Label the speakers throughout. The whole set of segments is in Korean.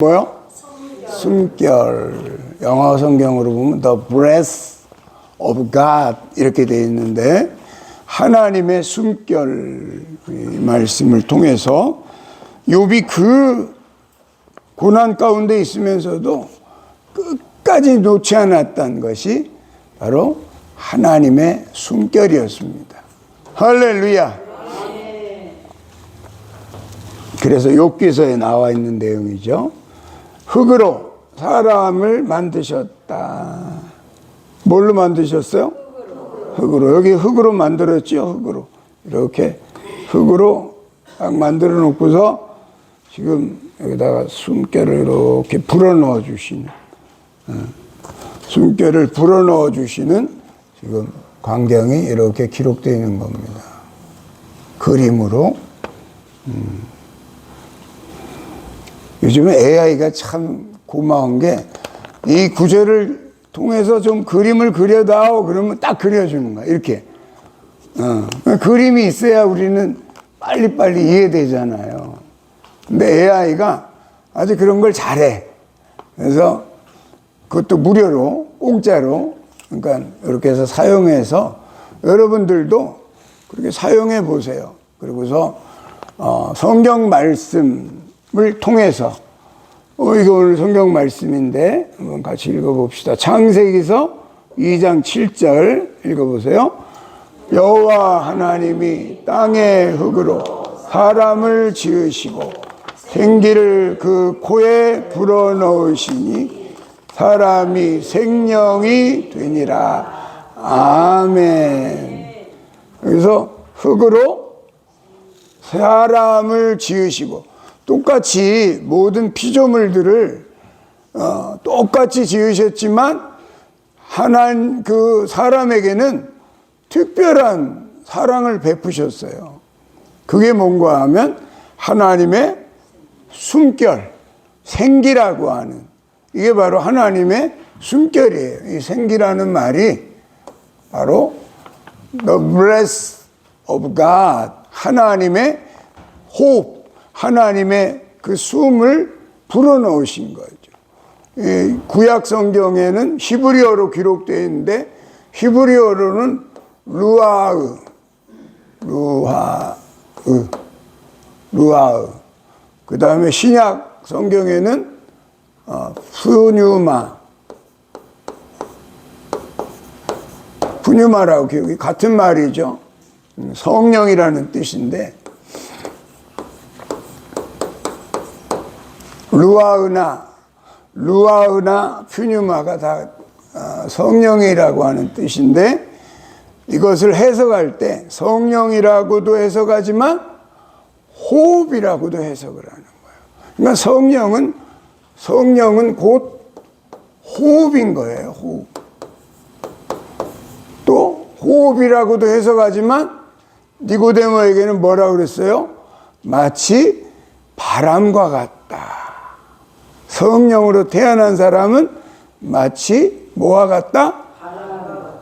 Speaker 1: 뭐요? 숨결. 영어 성경으로 보면 The breath of God 이렇게 되어 있는데, 하나님의 숨결, 이 말씀을 통해서 욥이 그 고난 가운데 있으면서도 끝까지 놓지 않았던 것이 바로 하나님의 숨결이었습니다. 할렐루야. 그래서 욥기서에 나와 있는 내용이죠. 흙으로 사람을 만드셨다. 뭘로 만드셨어요? 흙으로. 여기 흙으로 만들었죠. 흙으로. 이렇게 흙으로 딱 만들어 놓고서 지금 여기다가 숨결을 이렇게 불어넣어 주시는, 숨결을 불어넣어 주시는 지금 광경이 이렇게 기록되어 있는 겁니다. 그림으로. 요즘에 AI가 참 고마운 게, 이 구절을 통해서 좀 그림을 그려다오 그러면 딱 그려주는 거야. 이렇게. 그림이 있어야 우리는 빨리빨리 이해되잖아요. 근데 AI가 아주 그런 걸 잘해. 그래서 그것도 무료로, 공짜로, 그러니까 이렇게 해서 사용해서 여러분들도 그렇게 사용해 보세요. 그리고서 성경 말씀을 통해서, 이거 오늘 성경 말씀인데 한번 같이 읽어봅시다. 창세기서 2장 7절 읽어보세요. 여호와 하나님이 땅의 흙으로 사람을 지으시고 생기를 그 코에 불어넣으시니 사람이 생명이 되니라. 아멘. 그래서 흙으로 사람을 지으시고, 똑같이 모든 피조물들을 똑같이 지으셨지만 하나님 그 사람에게는 특별한 사랑을 베푸셨어요. 그게 뭔가 하면 하나님의 숨결, 생기라고 하는, 이게 바로 하나님의 숨결이에요. 이 생기라는 말이 바로 The breath of God, 하나님의 호흡, 하나님의 그 숨을 불어넣으신 거죠. 구약 성경에는 히브리어로 기록되어 있는데, 히브리어로는 루아흐. 그 다음에 신약 성경에는 푸뉴마라고 기억이 같은 말이죠. 성령이라는 뜻인데, 루아흐나 푸뉴마가 다 성령이라고 하는 뜻인데, 이것을 해석할 때 성령이라고도 해석하지만 호흡이라고도 해석을 하는 거예요. 그러니까 성령은 곧 호흡인 거예요. 호흡. 또 호흡이라고도 해석하지만 니고데모에게는 뭐라고 그랬어요? 마치 바람과 같다. 성령으로 태어난 사람은 마치 뭐와 같다?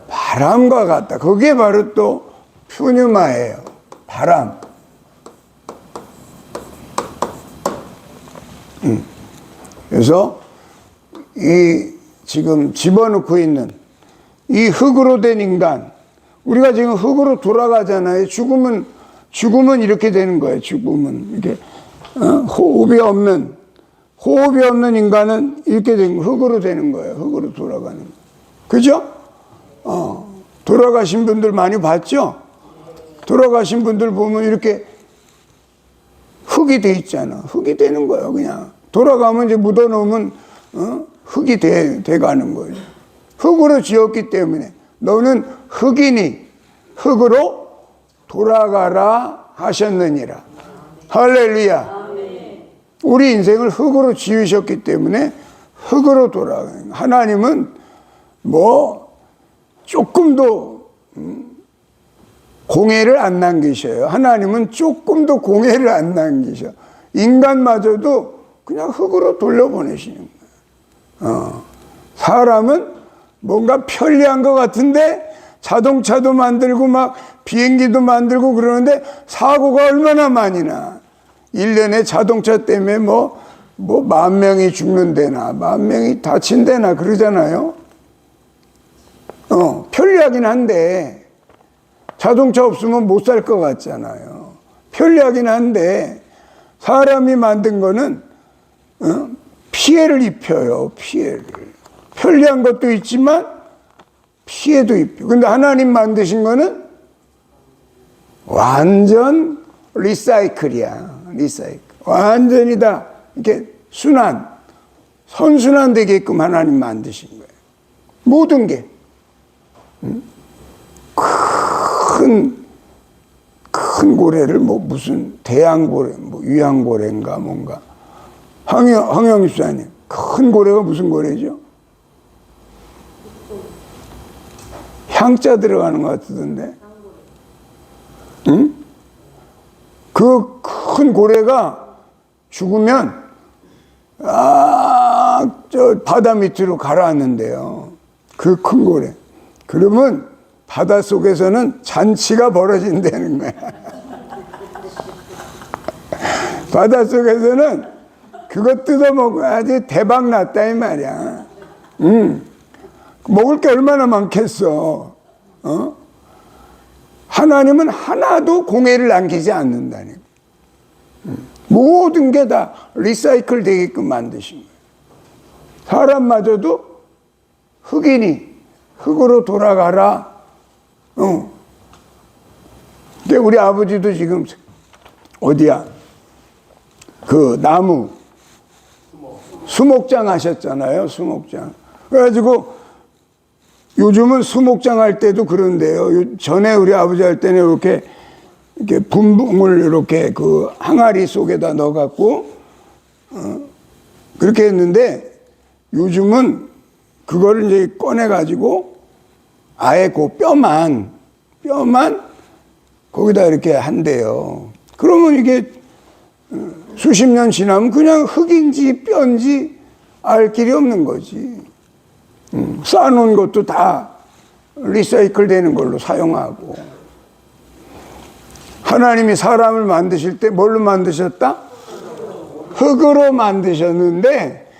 Speaker 1: 바람과 같다. 그게 바로 또 푸뉴마예요. 바람. 그래서 이 지금 집어넣고 있는 이 흙으로 된 인간, 우리가 지금 흙으로 돌아가잖아요. 죽으면 이렇게 되는 거예요. 죽으면 이렇게 호흡이 없는 인간은 이렇게 된, 흙으로 되는 거예요. 흙으로 돌아가는 거. 그죠? 돌아가신 분들 많이 봤죠? 돌아가신 분들 보면 이렇게 흙이 돼 있잖아. 흙이 되는 거예요. 그냥 돌아가면 이제 묻어놓으면 흙이 돼 가는 거예요. 흙으로 지었기 때문에 너는 흙이니 흙으로 돌아가라 하셨느니라. 할렐루야. 우리 인생을 흙으로 지으셨기 때문에 흙으로 돌아가는, 하나님은 뭐 조금도 공해를 안 남기셔요. 하나님은 조금도 공해를 안 남기셔. 인간마저도 그냥 흙으로 돌려보내시는 거예요. 사람은 뭔가 편리한 것 같은데 자동차도 만들고 막 비행기도 만들고 그러는데 사고가 얼마나 많이 나. 1년에 자동차 때문에 뭐 뭐 10,000명이 죽는데나 10,000명이 다친데나 그러잖아요. 편리하긴 한데 자동차 없으면 못 살 것 같잖아요. 편리하긴 한데 사람이 만든 거는 피해를 입혀요. 피해를. 편리한 것도 있지만 피해도 입혀. 근데 하나님 만드신 거는 완전 리사이클이야. 리사이클. 완전히 다 이렇게 선순환 되게끔 하나님 만드신 거예요. 모든 게. 큰 고래를 뭐 무슨 대양고래, 뭐 위양고래인가 뭔가. 황영 집사님, 큰 고래가 무슨 고래죠? 향자 들어가는 것 같던데. 응? 그 큰 고래가 죽으면 저 바다 밑으로 가라앉는데요. 그 큰 고래. 그러면 바다 속에서는 잔치가 벌어진다는 거야. 바다 속에서는 그거 뜯어먹어야지 대박 났다 이 말이야. 먹을 게 얼마나 많겠어. 하나님은 하나도 공해를 남기지 않는다니까. 모든 게 다 리사이클 되게끔 만드신 거예요. 사람마저도 흙이니 흙으로 돌아가라. 근데 우리 아버지도 지금 어디야? 그 나무 수목장 하셨잖아요. 수목장. 그래가지고 요즘은 수목장 할 때도 그런데요. 전에 우리 아버지 할 때는 이렇게 분봉을 이렇게 그 항아리 속에다 넣어갖고 그렇게 했는데 요즘은 그거를 이제 꺼내가지고 아예 그 뼈만 거기다 이렇게 한대요. 그러면 이게 수십 년 지나면 그냥 흙인지 뼈인지 알 길이 없는 거지. 쌓아놓은 것도 다 리사이클 되는 걸로 사용하고. 하나님이 사람을 만드실 때 뭘로 만드셨다? 흙으로 만드셨는데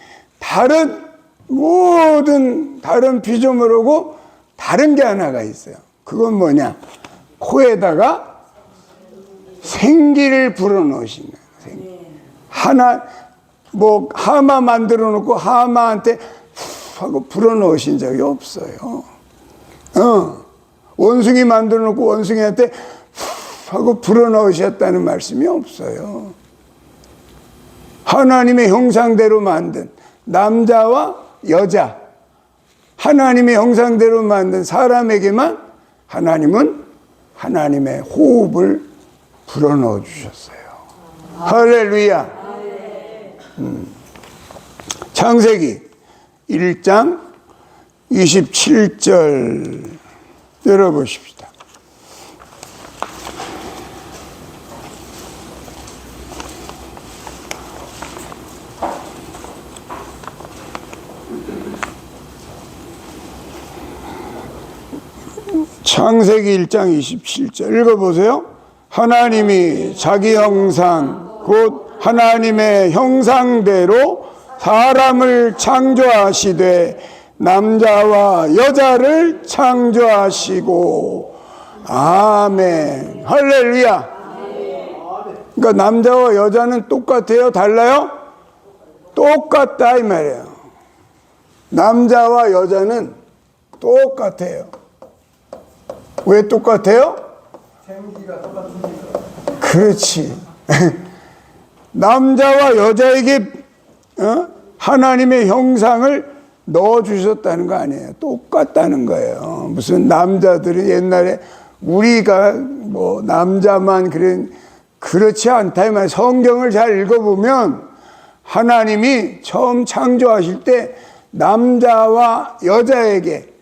Speaker 1: 모든 다른 피조물하고 다른 게 하나가 있어요. 그건 뭐냐? 코에다가 생기를 불어넣으신 거예요. 하마 만들어 놓고 하마한테 하고 불어넣으신 적이 없어요. 원숭이 만들어 놓고 원숭이한테 하고 불어넣으셨다는 말씀이 없어요. 하나님의 형상대로 만든 남자와 여자, 하나님의 형상대로 만든 사람에게만 하나님은 하나님의 호흡을 불어넣어 주셨어요. 할렐루야. 창세기 1장 27절 열어보십시다. 창세기 1장 27절 읽어보세요. 하나님이 자기 형상 곧 하나님의 형상대로 사람을 창조하시되 남자와 여자를 창조하시고. 아멘. 할렐루야. 그러니까 남자와 여자는 똑같아요? 달라요? 똑같다 이 말이에요. 남자와 여자는 똑같아요. 왜 똑같아요?
Speaker 2: 생기가 똑같으니까.
Speaker 1: 그렇지. 남자와 여자에게 하나님의 형상을 넣어주셨다는 거 아니에요. 똑같다는 거예요. 무슨 남자들이 옛날에 우리가 뭐 남자만 그렇지 않다. 이 말이에요. 성경을 잘 읽어보면 하나님이 처음 창조하실 때 남자와 여자에게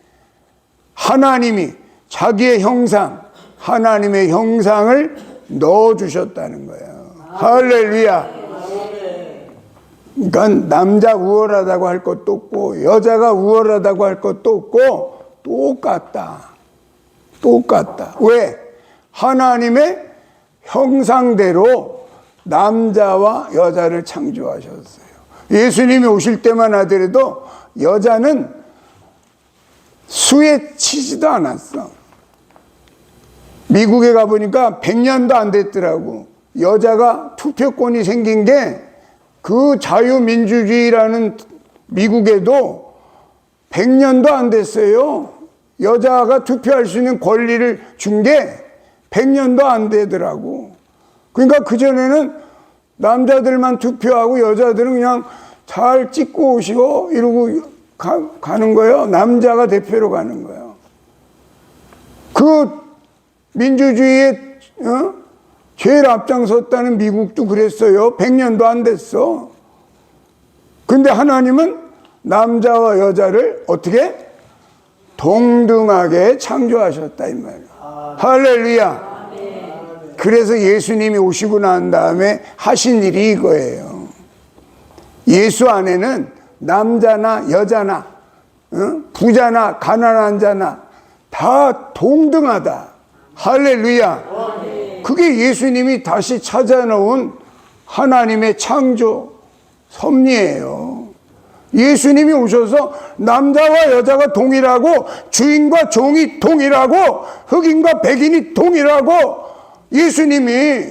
Speaker 1: 하나님이 자기의 형상, 하나님의 형상을 넣어주셨다는 거예요. 할렐루야. 그러니까 남자 우월하다고 할 것도 없고 여자가 우월하다고 할 것도 없고 똑같다. 왜? 하나님의 형상대로 남자와 여자를 창조하셨어요. 예수님이 오실 때만 하더라도 여자는 수에 치지도 않았어. 미국에 가보니까 100년도 안 됐더라고. 여자가 투표권이 생긴 게 그 자유민주주의라는 미국에도 100년도 안 됐어요. 여자가 투표할 수 있는 권리를 준 게 100년도 안 되더라고. 그러니까 그전에는 남자들만 투표하고 여자들은 그냥 잘 찍고 오시고 이러고 가는 거예요. 남자가 대표로 가는 거예요. 그 민주주의에 제일 앞장섰다는 미국도 그랬어요. 100년도 안 됐어. 근데 하나님은 남자와 여자를 어떻게? 동등하게 창조하셨다 이 말이에요. 할렐루야. 그래서 예수님이 오시고 난 다음에 하신 일이 이거예요. 예수 안에는 남자나 여자나 부자나 가난한 자나 다 동등하다. 할렐루야. 그게 예수님이 다시 찾아놓은 하나님의 창조 섭리예요. 예수님이 오셔서 남자와 여자가 동일하고 주인과 종이 동일하고 흑인과 백인이 동일하고 예수님이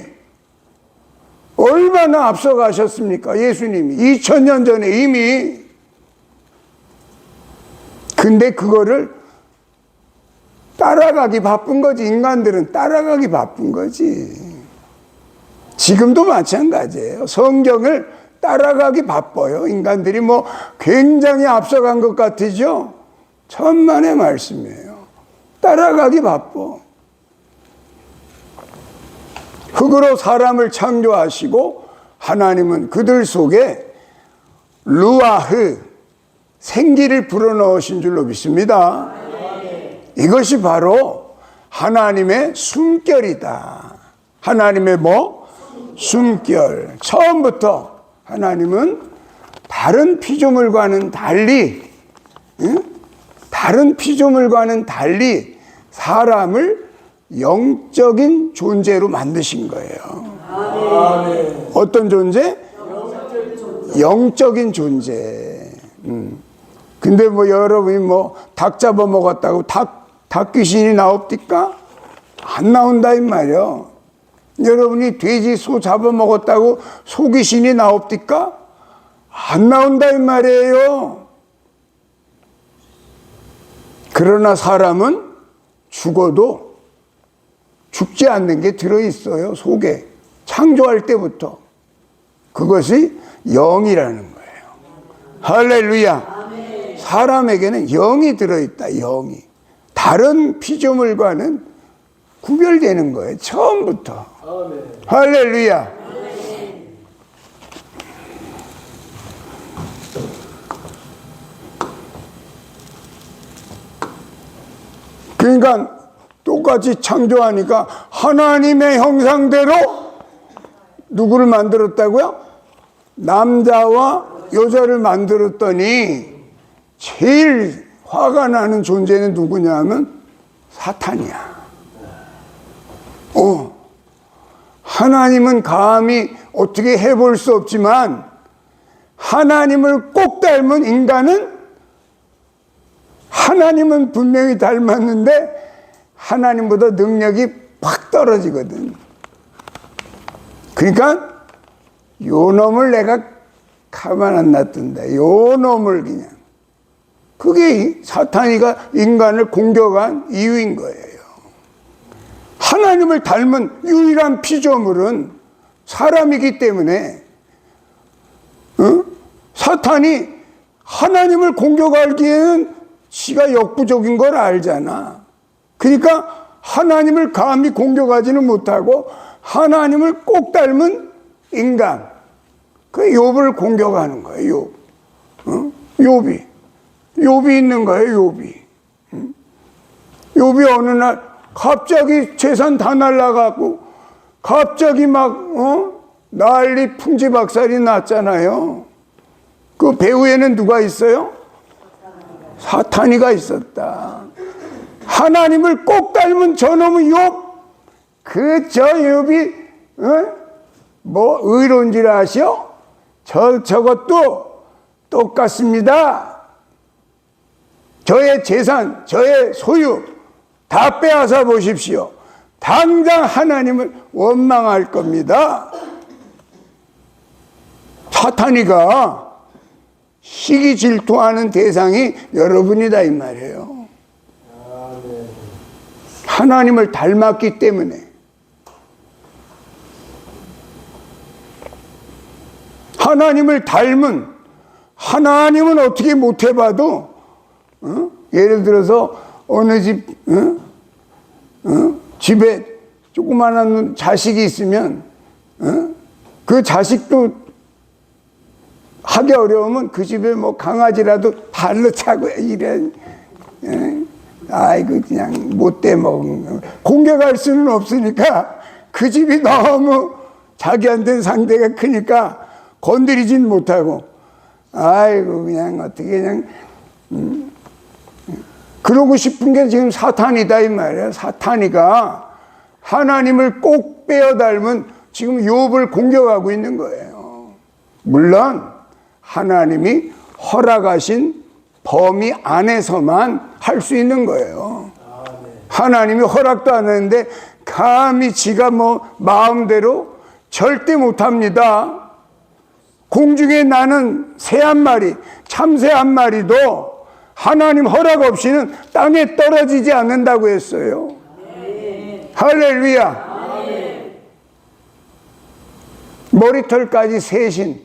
Speaker 1: 얼마나 앞서가셨습니까? 예수님이 2000년 전에 이미. 근데 그거를 따라가기 바쁜 거지. 인간들은 따라가기 바쁜 거지. 지금도 마찬가지예요. 성경을 따라가기 바빠요. 인간들이 뭐 굉장히 앞서간 것 같으죠? 천만의 말씀이에요. 따라가기 바빠. 흙으로 사람을 창조하시고 하나님은 그들 속에 루아흐 생기를 불어넣으신 줄로 믿습니다. 이것이 바로 하나님의 숨결이다. 하나님의 뭐? 숨결. 처음부터 하나님은 다른 피조물과는 달리 다른 피조물과는 달리 사람을 영적인 존재로 만드신 거예요. 아멘. 어떤 존재? 영적인 존재. 근데 뭐 여러분이 뭐 닭 잡아 먹었다고 닭 귀신이 나옵니까? 안 나온다 이 말이요. 여러분이 돼지 소 잡아 먹었다고 소 귀신이 나옵니까? 안 나온다 이 말이에요. 그러나 사람은 죽어도 죽지 않는 게 들어있어요. 속에. 창조할 때부터. 그것이 영이라는 거예요. 할렐루야. 사람에게는 영이 들어있다. 영이. 다른 피조물과는 구별되는 거예요. 처음부터. 할렐루야. 그러니까 똑같이 창조하니까 하나님의 형상대로 누구를 만들었다고요? 남자와 여자를 만들었더니 제일 화가 나는 존재는 누구냐 하면 사탄이야. 하나님은 감히 어떻게 해볼 수 없지만 하나님을 꼭 닮은 인간은 하나님은 분명히 닮았는데 하나님보다 능력이 확 떨어지거든. 그러니까 요 놈을 내가 가만 안 놔둔다. 요 놈을 그냥. 그게 사탄이가 인간을 공격한 이유인 거예요. 하나님을 닮은 유일한 피조물은 사람이기 때문에 사탄이 하나님을 공격하기에는 지가 역부족인 걸 알잖아. 그러니까 하나님을 감히 공격하지는 못하고 하나님을 꼭 닮은 인간, 그 욥을 공격하는 거예요. 욥이 있는 거예요. 욥이 어느 날 갑자기 재산 다 날라가고 갑자기 막 난리 풍지박살이 났잖아요. 그 배후에는 누가 있어요? 사탄이가 있었다. 하나님을 꼭 닮은 저놈의 욥, 저 욥이 뭐 의로운 줄 아시오? 저것도 똑같습니다. 저의 재산, 저의 소유 다 빼앗아 보십시오. 당장 하나님을 원망할 겁니다. 사탄이가 시기 질투하는 대상이 여러분이다 이 말이에요. 하나님을 닮았기 때문에. 하나님을 닮은 하나님은 어떻게 못해봐도 예를 들어서 어느 집에 조그마한 자식이 있으면 그 자식도 하기 어려우면 그 집에 뭐 강아지라도 발로 차고 이래. 아이고 그냥 못돼 먹은 거. 공격할 수는 없으니까 그 집이 너무 자기한테는 상대가 크니까 건드리진 못하고 아이고 그냥 어떻게 그냥 그러고 싶은 게 지금 사탄이다 이 말이에요. 사탄이가 하나님을 꼭 빼어 닮은 지금 욥을 공격하고 있는 거예요. 물론 하나님이 허락하신 범위 안에서만 할 수 있는 거예요. 하나님이 허락도 안 했는데 감히 지가 뭐 마음대로 절대 못합니다. 공중에 나는 새 한 마리, 참새 한 마리도 하나님 허락 없이는 땅에 떨어지지 않는다고 했어요. 할렐루야. 머리털까지 세신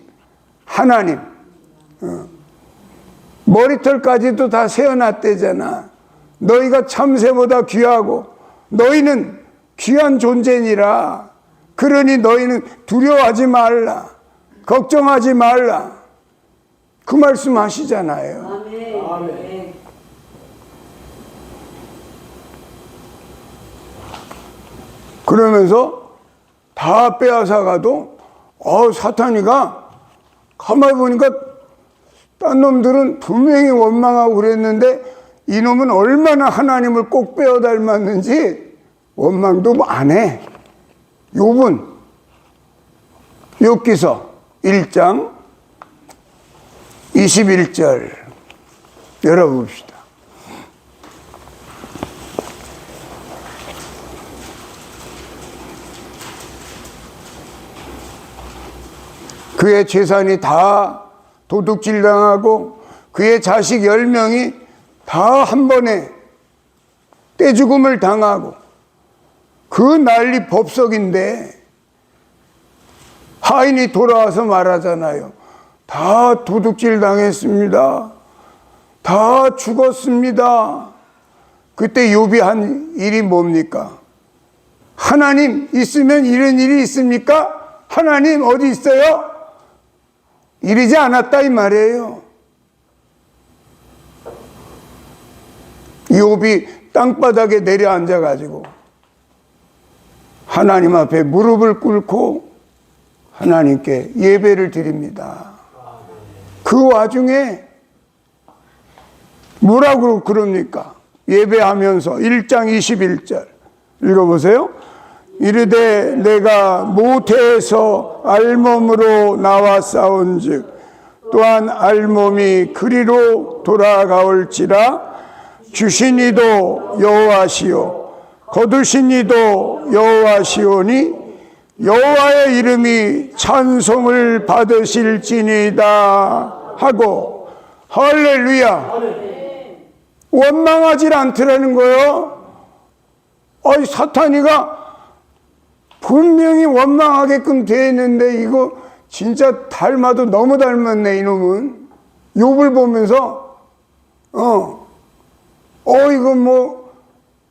Speaker 1: 하나님, 머리털까지도 다 세어놨대잖아. 너희가 참새보다 귀하고 너희는 귀한 존재니라. 그러니 너희는 두려워하지 말라. 걱정하지 말라. 그 말씀 하시잖아요.
Speaker 3: 아멘.
Speaker 1: 그러면서 다 빼앗아가도 사탄이가 가만히 보니까 딴 놈들은 분명히 원망하고 그랬는데 이놈은 얼마나 하나님을 꼭 빼어 닮았는지 원망도 안 해. 욥은 욥기서 1장 21절 열어봅시다. 그의 재산이 다 도둑질 당하고 그의 자식 10명이 다 한 번에 떼죽음을 당하고 그 난리 법석인데 하인이 돌아와서 말하잖아요. 다 도둑질 당했습니다. 다 죽었습니다. 그때 욥이 한 일이 뭡니까? 하나님 있으면 이런 일이 있습니까? 하나님 어디 있어요? 이러지 않았다 이 말이에요. 욥이 땅바닥에 내려앉아가지고 하나님 앞에 무릎을 꿇고 하나님께 예배를 드립니다. 그 와중에 뭐라고 그럽니까? 예배하면서 1장 21절 읽어보세요. 이르되 내가 모태에서 알몸으로 나와 싸운즉 또한 알몸이 그리로 돌아가올지라. 주신 이도 여호와시요 거두신 이도 여호와시오니 여호와의 이름이 찬송을 받으실지니다 하고 할렐루야. 원망하지 않더라는 거예요. 사탄이가 분명히 원망하게끔 되어 있는데 이거 진짜 닮아도 너무 닮았네 이놈은. 욥을 보면서 이거 뭐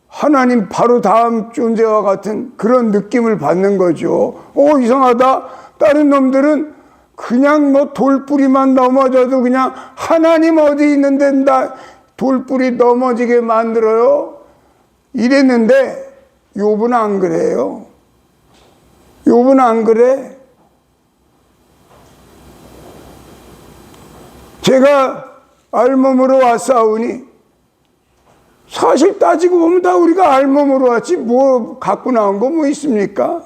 Speaker 1: 하나님 바로 다음 존재와 같은 그런 느낌을 받는 거죠. 이상하다. 다른 놈들은 그냥 뭐 돌뿌리만 넘어져도 그냥 하나님 어디 있는데 나 돌뿌리 넘어지게 만들어요. 이랬는데 욥은 안 그래요. 욥은 안 그래. 제가 알몸으로 왔사오니 사실 따지고 보면 다 우리가 알몸으로 왔지 뭐 갖고 나온 거 뭐 있습니까?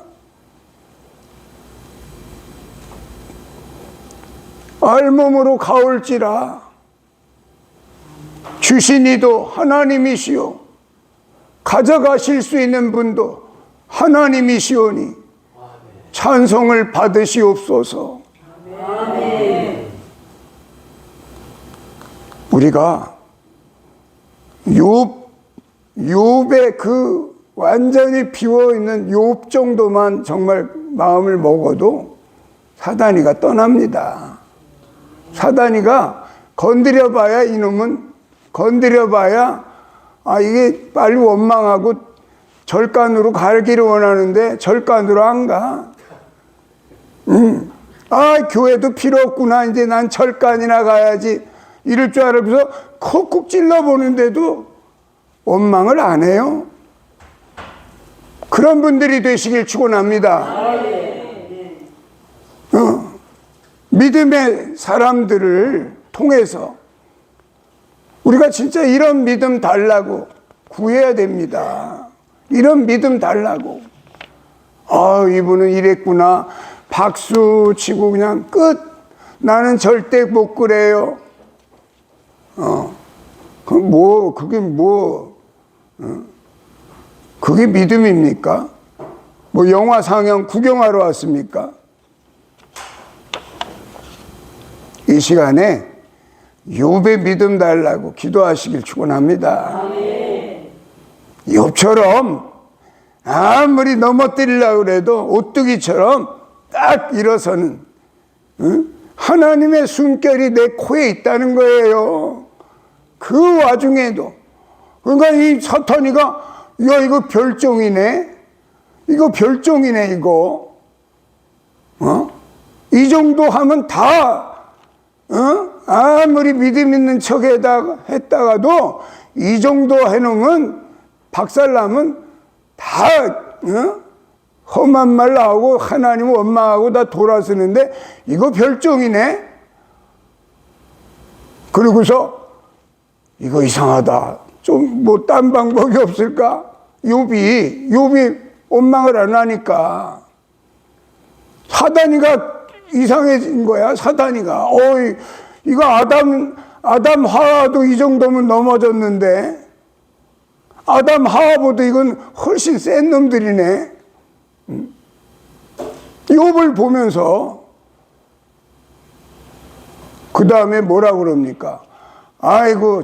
Speaker 1: 알몸으로 가올지라. 주신 이도 하나님이시오. 가져가실 수 있는 분도 하나님이시오니 찬송을 받으시옵소서. 우리가 욥의 그 완전히 비어있는 욥 정도만 정말 마음을 먹어도 사단이가 떠납니다. 사단이가 건드려봐야, 이놈은 건드려봐야 이게 빨리 원망하고 절간으로 가기를 원하는데 절간으로 안 가. 교회도 필요 없구나, 이제 난 절간이나 가야지 이럴 줄 알면서 콕콕 찔러보는데도 원망을 안 해요. 그런 분들이 되시길 축원합니다. 믿음의 사람들을 통해서 우리가 진짜 이런 믿음 달라고 구해야 됩니다. 이런 믿음 달라고. 이분은 이랬구나. 박수 치고 그냥 끝. 나는 절대 못 그래요. 그게 믿음입니까? 뭐 영화 상영 구경하러 왔습니까? 이 시간에 욥의 믿음 달라고 기도하시길 축원합니다. 욥처럼 아무리 넘어뜨리려고 해도 오뚜기처럼 딱 일어서는, 하나님의 숨결이 내 코에 있다는 거예요. 그 와중에도. 그러니까 이 사탄이가 이거 별종이네, 이거 별종이네, 이거 이 정도 하면 다 아무리 믿음 있는 척 했다가도 이 정도 해놓으면 박살나면 다 험한 말 나오고 하나님 원망하고 다 돌아서는데 이거 별종이네. 그러고서 이거 이상하다, 좀 뭐 딴 방법이 없을까? 욥이 원망을 안 하니까 사단이가 이상해진 거야. 사단이가 이거 아담 하와도 이 정도면 넘어졌는데 아담 하와보다 이건 훨씬 센 놈들이네. 욥을 보면서 그 다음에 뭐라 그럽니까? 아이고,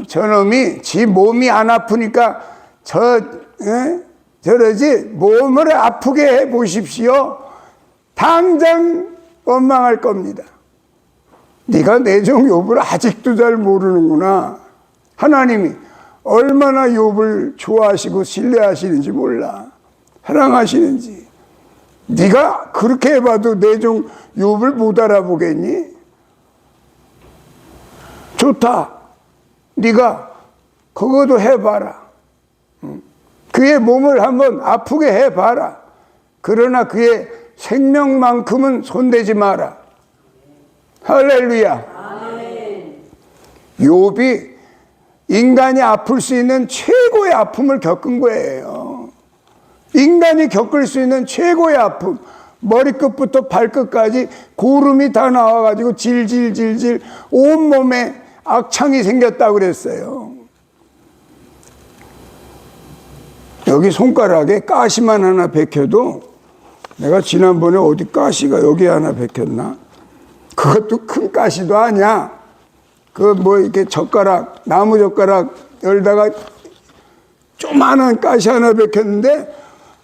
Speaker 1: 저놈이 지 몸이 안 아프니까 저러지 몸을 아프게 해 보십시오. 당장 원망할 겁니다. 네가 내 종 욥을 아직도 잘 모르는구나. 하나님이 얼마나 욥을 좋아하시고 신뢰하시는지 몰라. 사랑하시는지. 네가 그렇게 해봐도 내 종 욥을 못 알아보겠니? 좋다. 네가 그것도 해봐라. 그의 몸을 한번 아프게 해봐라. 그러나 그의 생명만큼은 손대지 마라. 할렐루야. 욥이 인간이 아플 수 있는 최고의 아픔을 겪은 거예요. 인간이 겪을 수 있는 최고의 아픔. 머리끝부터 발끝까지 고름이 다 나와가지고 질질질질 온몸에 악창이 생겼다고 그랬어요. 여기 손가락에 가시만 하나 박혀도, 내가 지난번에 어디 가시가 여기 하나 박혔나? 그것도 큰 가시도 아니야. 그 뭐 이렇게 젓가락, 나무 젓가락 열다가 조그마한 가시 하나 박혔는데,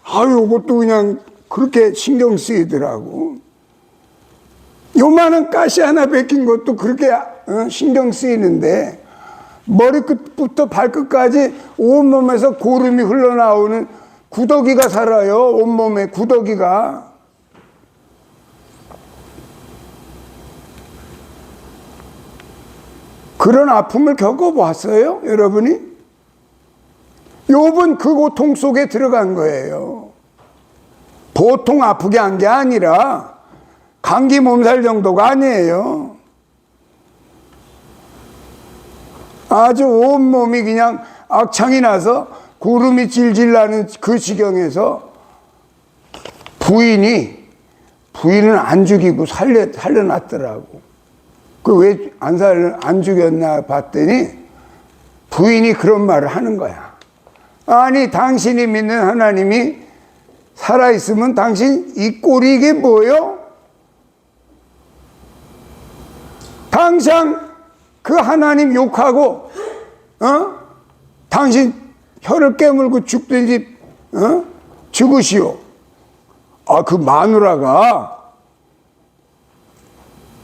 Speaker 1: 이것도 그냥 그렇게 신경 쓰이더라고. 요만한 가시 하나 박힌 것도 그렇게 신경 쓰이는데, 머리끝부터 발끝까지 온몸에서 고름이 흘러나오는 구더기가 살아요. 온몸에 구더기가. 그런 아픔을 겪어봤어요, 여러분이? 욥은 그 고통 속에 들어간 거예요. 보통 아프게 한 게 아니라 감기 몸살 정도가 아니에요. 아주 온몸이 그냥 악창이 나서 구름이 질질 나는 그 지경에서 부인은 안 죽이고 살려놨더라고. 그 왜 안 죽였나 봤더니 부인이 그런 말을 하는 거야. 아니, 당신이 믿는 하나님이 살아있으면 당신 이 꼴이 이게 뭐요? 당장 그 하나님 욕하고, 당신 혀를 깨물고 죽든지, 죽으시오. 아, 그 마누라가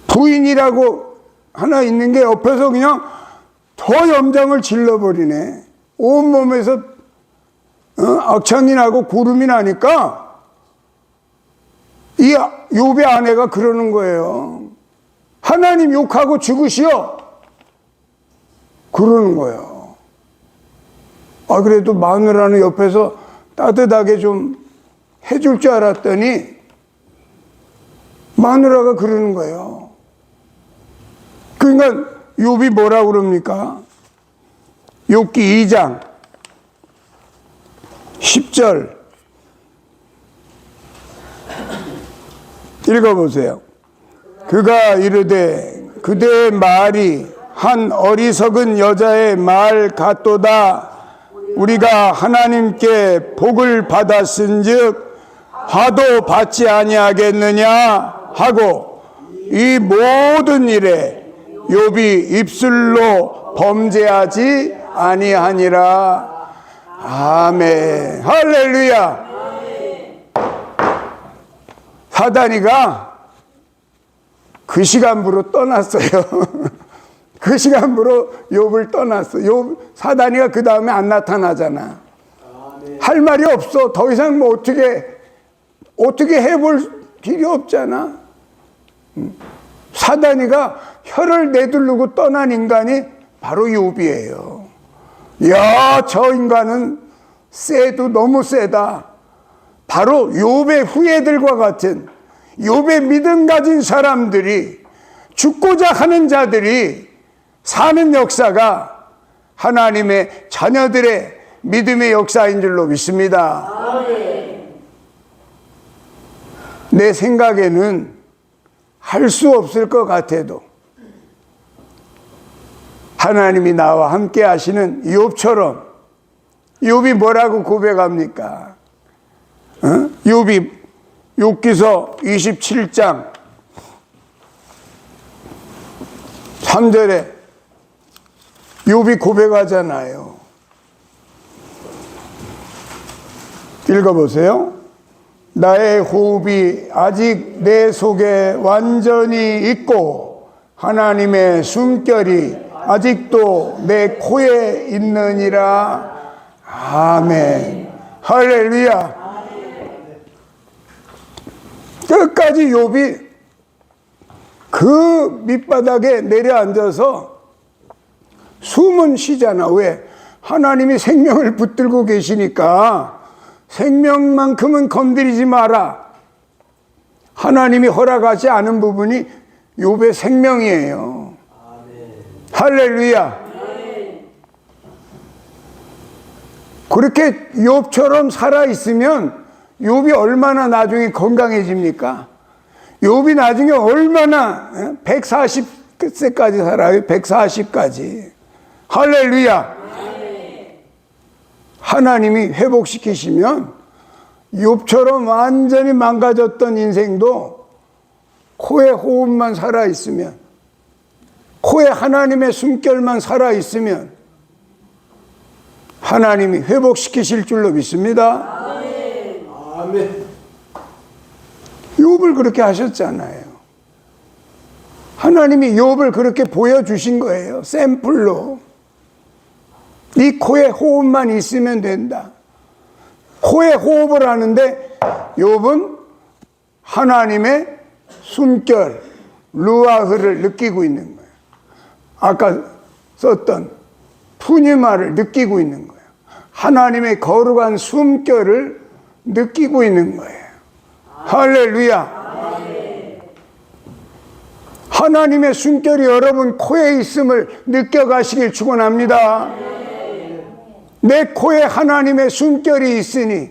Speaker 1: 부인이라고 하나 있는 게 옆에서 그냥 더 염장을 질러버리네. 온몸에서 악창이 나고 고름이 나니까 이 욥의 아내가 그러는 거예요. 하나님 욕하고 죽으시오. 그러는 거예요. 아, 그래도 마누라는 옆에서 따뜻하게 좀 해줄 줄 알았더니 마누라가 그러는 거예요. 그러니까 욥이 뭐라고 그럽니까? 욥기 2장 10절 읽어보세요. 그가 이르되 그대의 말이 한 어리석은 여자의 말 같도다. 우리가 하나님께 복을 받았은즉 화도 받지 아니하겠느냐 하고 이 모든 일에 욥이 입술로 범죄하지 아니하니라. 아멘. 할렐루야. 사단이가 그 시간부로 떠났어요. 그 시간부로 욥을 떠났어. 사단이가 그 다음에 안 나타나잖아. 할 말이 없어. 더 이상 뭐 어떻게 해볼 길이 없잖아. 사단이가 혀를 내두르고 떠난 인간이 바로 욥이에요. 야, 저 인간은 세도 너무 세다. 바로 욥의 후예들과 같은 욥의 믿음 가진 사람들이, 죽고자 하는 자들이 사는 역사가 하나님의 자녀들의 믿음의 역사인 줄로 믿습니다. 내 생각에는 할 수 없을 것 같아도 하나님이 나와 함께 하시는 욥처럼, 욥이 뭐라고 고백합니까? 욥이 욥기서 27장 3절에 욥이 고백하잖아요. 읽어보세요. 나의 호흡이 아직 내 속에 완전히 있고 하나님의 숨결이 아직도 내 코에 있느니라. 아멘. 할렐루야. 끝까지 욥이 그 밑바닥에 내려앉아서 숨은 쉬잖아. 왜? 하나님이 생명을 붙들고 계시니까 생명만큼은 건드리지 마라. 하나님이 허락하지 않은 부분이 욥의 생명이에요. 할렐루야. 그렇게 욥처럼 살아있으면 욥이 얼마나 나중에 건강해집니까? 욥이 나중에 얼마나 140세까지 살아요. 140까지. 할렐루야. 하나님이 회복시키시면 욥처럼 완전히 망가졌던 인생도 코에 호흡만 살아있으면, 코에 하나님의 숨결만 살아있으면 하나님이 회복시키실 줄로 믿습니다. 아멘. 욥을 그렇게 하셨잖아요. 하나님이 욥을 그렇게 보여주신 거예요. 샘플로. 네 코에 호흡만 있으면 된다. 코에 호흡을 하는데 욥은 하나님의 숨결, 루아흐를 느끼고 있는 거예요. 아까 썼던 푸뉴마를 느끼고 있는 거예요. 하나님의 거룩한 숨결을 느끼고 있는 거예요. 할렐루야. 하나님의 숨결이 여러분 코에 있음을 느껴가시길 축원합니다. 내 코에 하나님의 숨결이 있으니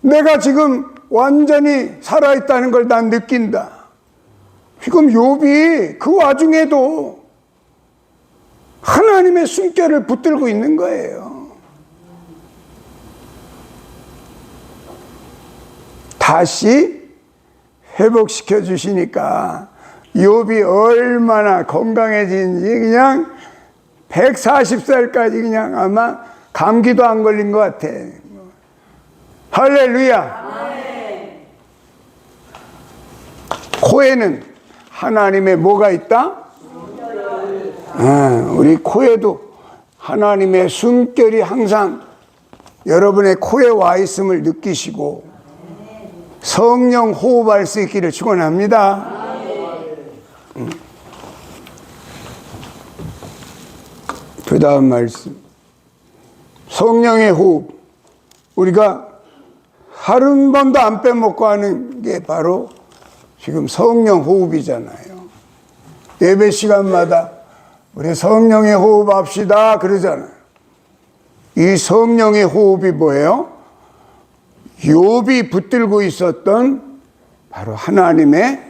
Speaker 1: 내가 지금 완전히 살아있다는 걸 난 느낀다. 지금 욥이 그 와중에도 하나님의 숨결을 붙들고 있는 거예요. 다시 회복시켜 주시니까 욥이 얼마나 건강해지는지 그냥 140살까지 그냥 아마 감기도 안 걸린 것 같아. 할렐루야. 코에는 하나님의 뭐가 있다? 우리 코에도 하나님의 숨결이 항상 여러분의 코에 와 있음을 느끼시고 성령 호흡할 수 있기를 축원합니다. 그 다음 말씀. 성령의 호흡. 우리가 하루 한 번도 안 빼먹고 하는 게 바로 지금 성령 호흡이잖아요. 예배 시간마다 우리 성령의 호흡 합시다 그러잖아요. 이 성령의 호흡이 뭐예요? 욥이 붙들고 있었던 바로 하나님의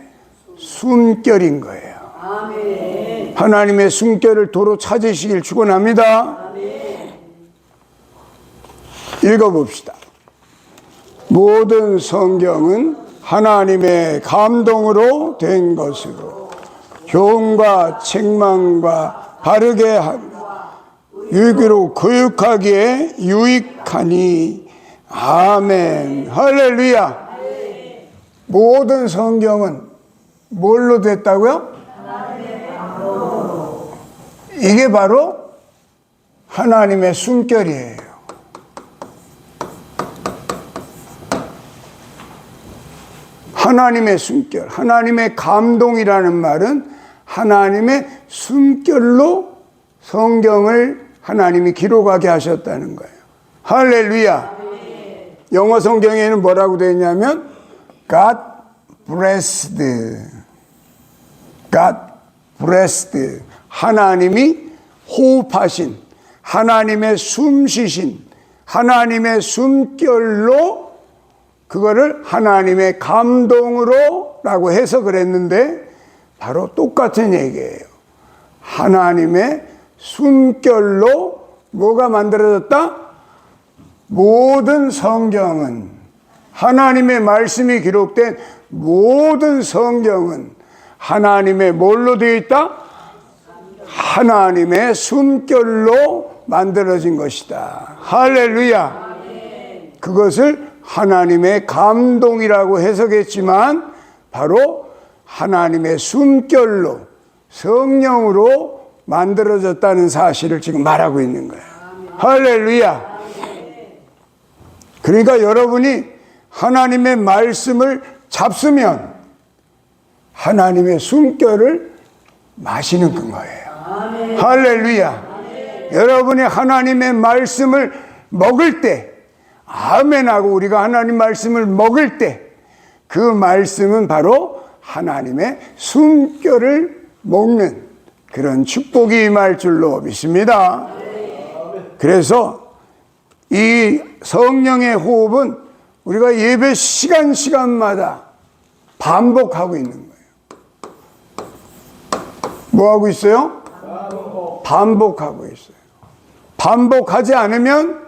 Speaker 1: 숨결인 거예요. 아멘. 하나님의 숨결을 도로 찾으시길 축원합니다. 아멘. 읽어봅시다. 모든 성경은 하나님의 감동으로 된 것으로 교훈과 책망과 바르게 하며 유익으로 교육하기에 유익하니. 아멘. 할렐루야. 모든 성경은 뭘로 됐다고요? 이게 바로 하나님의 숨결이에요. 하나님의 숨결, 하나님의 감동이라는 말은 하나님의 숨결로 성경을 하나님이 기록하게 하셨다는 거예요. 할렐루야. 영어 성경에는 뭐라고 되어 있냐면 God blessed, God blessed, 하나님이 호흡하신, 하나님의 숨쉬신, 하나님의 숨결로 그거를 하나님의 감동으로 라고 해석을 했는데 바로 똑같은 얘기예요. 하나님의 숨결로 뭐가 만들어졌다? 모든 성경은, 하나님의 말씀이 기록된 모든 성경은 하나님의 뭘로 되어 있다? 하나님의 숨결로 만들어진 것이다. 할렐루야. 그것을 하나님의 감동이라고 해석했지만 바로 하나님의 숨결로 성령으로 만들어졌다는 사실을 지금 말하고 있는 거예요. 할렐루야. 그러니까 여러분이 하나님의 말씀을 잡수면 하나님의 숨결을 마시는 거예요. 할렐루야. 여러분이 하나님의 말씀을 먹을 때, 아멘하고 우리가 하나님 말씀을 먹을 때 그 말씀은 바로 하나님의 숨결을 먹는 그런 축복이 임할 줄로 믿습니다. 그래서 이 성령의 호흡은 우리가 예배 시간마다 반복하고 있는 거예요. 뭐 하고 있어요? 반복하고 있어요. 반복하지 않으면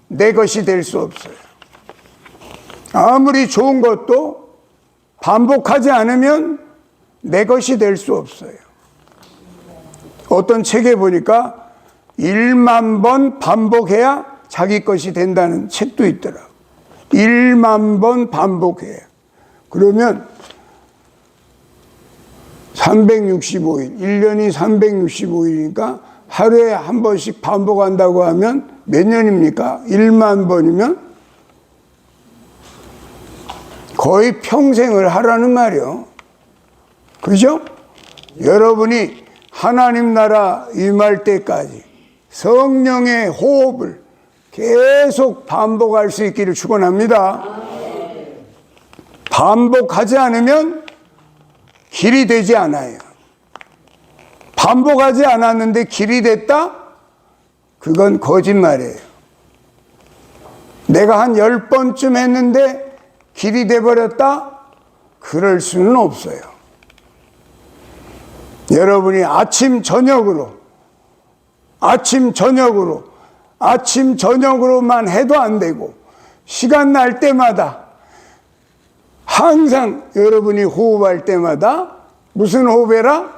Speaker 1: 내 것이 될 수 없어요. 아무리 좋은 것도 반복하지 않으면 내 것이 될 수 없어요. 어떤 책에 보니까 1만 번 반복해야 자기 것이 된다는 책도 있더라고요. 1만 번 반복해야. 그러면 365일, 1년이 365일이니까 하루에 한 번씩 반복한다고 하면 몇 년입니까? 1만 번이면 거의 평생을 하라는 말이요. 그죠? 여러분이 하나님 나라 임할 때까지 성령의 호흡을 계속 반복할 수 있기를 축원합니다. 반복하지 않으면 길이 되지 않아요. 반복하지 않았는데 길이 됐다? 그건 거짓말이에요. 내가 한 10번쯤 했는데 길이 돼버렸다? 그럴 수는 없어요. 여러분이 아침 저녁으로만 해도 안 되고 시간 날 때마다 항상 여러분이 호흡할 때마다 무슨 호흡해라?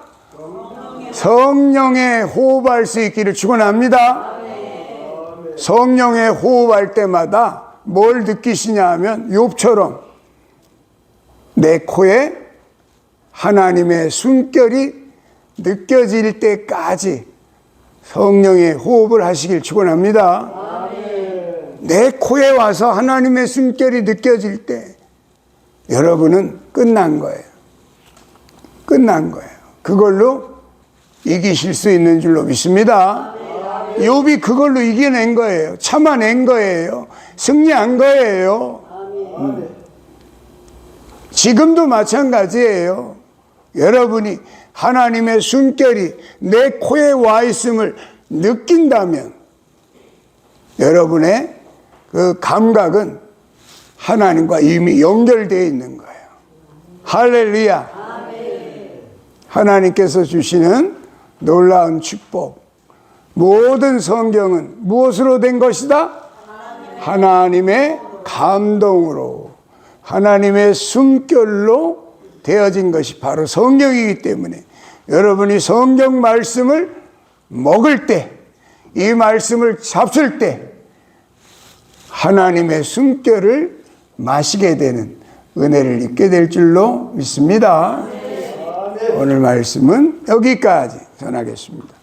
Speaker 1: 성령의 호흡할 수 있기를 축원합니다. 성령의 호흡할 때마다 뭘 느끼시냐 하면 욥처럼 내 코에 하나님의 숨결이 느껴질 때까지 성령의 호흡을 하시길 축원합니다. 내 코에 와서 하나님의 숨결이 느껴질 때 여러분은 끝난 거예요. 끝난 거예요. 그걸로 이기실 수 있는 줄로 믿습니다. 욥이 그걸로 이겨낸 거예요. 참아낸 거예요. 승리한 거예요. 지금도 마찬가지예요. 여러분이 하나님의 숨결이 내 코에 와 있음을 느낀다면 여러분의 그 감각은 하나님과 이미 연결되어 있는 거예요. 할렐루야. 하나님께서 주시는 놀라운 축복. 모든 성경은 무엇으로 된 것이다? 하나님의 감동으로, 하나님의 숨결로 되어진 것이 바로 성경이기 때문에 여러분이 성경 말씀을 먹을 때, 이 말씀을 잡술 때 하나님의 숨결을 마시게 되는 은혜를 입게 될 줄로 믿습니다. 오늘 말씀은 여기까지 전하겠습니다.